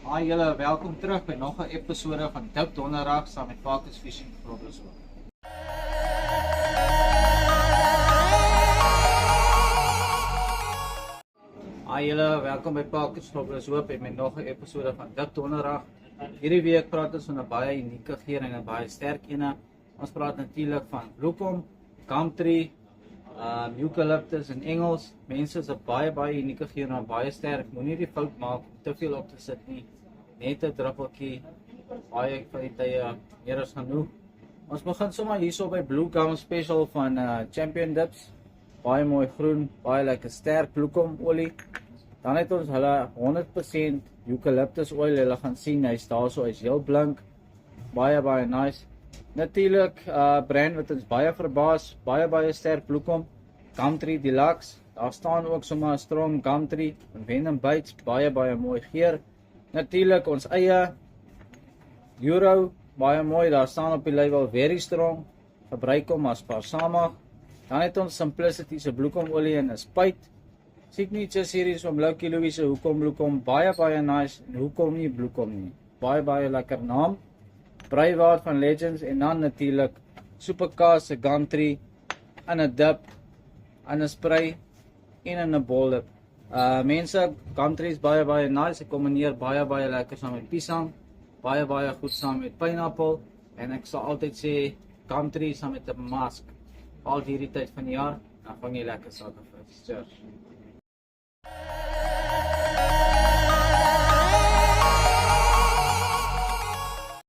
Hi julle, welkom terug by nog 'n episode van Dip Donderdag saam met Parkers Fishing Groblershoek. Hi julle, welkom by Parkers Groblershoek en met nog 'n episode van Dip Donderdag. Hierdie week praat ons van 'n baie unieke geer en 'n baie sterk ene. Ons praat natuurlik van bloekom, gumtree, eucalyptus in Engels. Mense is 'n baie unieke geer en baie sterk. Moenie die fout maak om te veel op te sit nie. Net 'n druppeltjie, baie van die tye meer as genoeg. Ons begin sommer hierso by Blue Gum Special van Champion Dips. Baie mooi groen, baie lekker sterk bloekomolie. Dan het ons hulle 100% eucalyptus oil. Hulle gaan sien hy's daarso, hy's heel blink. Baie nice. Natuurlik brand wat ons baie verbaas, baie sterk bloekom. Gumtree Deluxe. Daar staan ook sommer 'n strong Gumtree van Venom Baits, baie mooi geur. Natuurlik ons eie Euro, baie mooi, daar staan op die label very strong, gebruik hom as balsamig. Dan het ons Simplicity se bloekomolie en 'n spuit. Signature series van Loukie Louis se hoekom bloekom, baie nice, en hoekom nie bloekom nie. Baie lekker naam. Breiwaard van Legends en dan natuurlik Supercast se Gumtree in 'n dip, in 'n spray en in 'n boldip. Mense, Gumtree is baie nice. Ek kombineer baie lekker saam met piesang, baie goed saam met pineapple en ek sal altyd sê Gumtree saam met 'n mask al hierdie tyd van die jaar, dan vang jy lekker sake vis. Cheers.